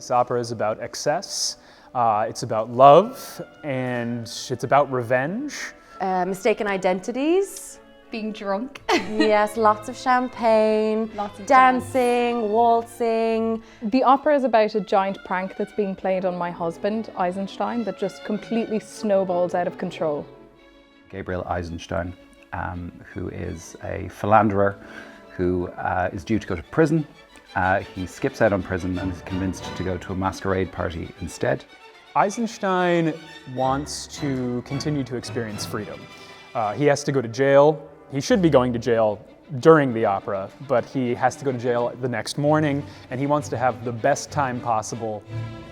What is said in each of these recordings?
This opera is about excess, it's about love, and it's about revenge. Mistaken identities. Being drunk. Yes, lots of champagne, Lots of dancing, waltzing. The opera is about a giant prank that's being played on my husband, Eisenstein, that just completely snowballs out of control. Gabriel Eisenstein, who is a philanderer who is due to go to prison. He skips out on prison and is convinced to go to a masquerade party instead. Eisenstein wants to continue to experience freedom. He has to go to jail. He should be going to jail during the opera, but he has to go to jail the next morning, and he wants to have the best time possible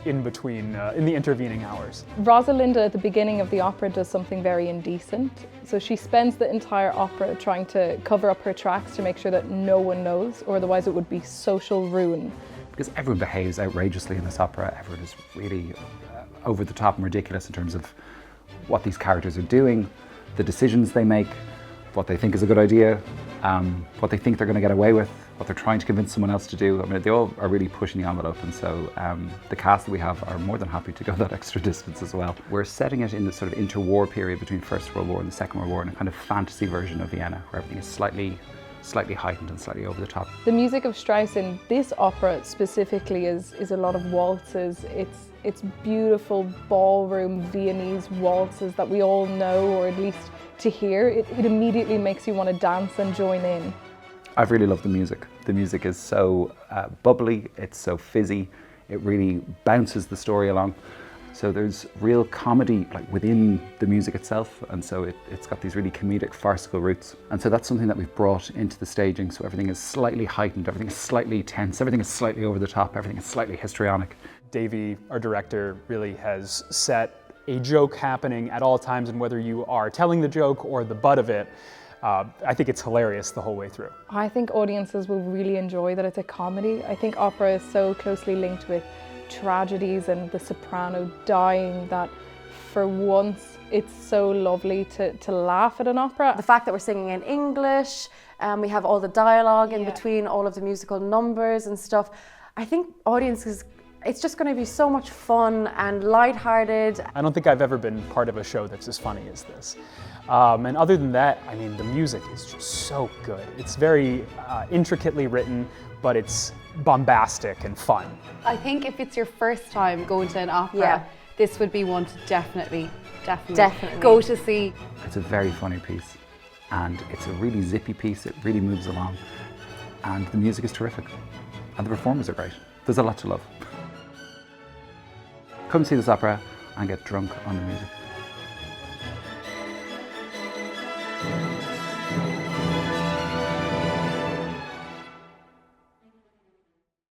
in between, in the intervening hours. Rosalinde at the beginning of the opera does something very indecent. So she spends the entire opera trying to cover up her tracks to make sure that no one knows, or otherwise it would be social ruin. Because everyone behaves outrageously in this opera. Everyone is really over the top and ridiculous in terms of what these characters are doing, the decisions they make, what they think is a good idea, what they think they're going to get away with, what they're trying to convince someone else to do. I mean, they all are really pushing the envelope, and so the cast that we have are more than happy to go that extra distance as well. We're setting it in the sort of interwar period between First World War and the Second World War in a kind of fantasy version of Vienna, where everything is slightly heightened and slightly over the top. The music of Strauss in this opera specifically is a lot of waltzes. It's beautiful ballroom Viennese waltzes that we all know, or at least to hear. It immediately makes you want to dance and join in. I've really loved the music. The music is so bubbly, it's so fizzy, it really bounces the story along. So there's real comedy like within the music itself, and so it's got these really comedic, farcical roots. And so that's something that we've brought into the staging, so everything is slightly heightened, everything is slightly tense, everything is slightly over the top, everything is slightly histrionic. Davey, our director, really has set a joke happening at all times, and whether you are telling the joke or the butt of it, I think it's hilarious the whole way through. I think audiences will really enjoy that it's a comedy. I think opera is so closely linked with tragedies and the soprano dying that for once it's so lovely to laugh at an opera. The fact that we're singing in English, we have all the dialogue in between all of the musical numbers and stuff. I think audiences, it's just going to be so much fun and lighthearted. I don't think I've ever been part of a show that's as funny as this. And other than that, I mean, the music is just so good. It's very intricately written, but it's bombastic and fun. I think if it's your first time going to an opera, this would be one to definitely go to see. It's a very funny piece, and it's a really zippy piece. It really moves along, and the music is terrific, and the performers are great. There's a lot to love. Come see this opera and get drunk on the music.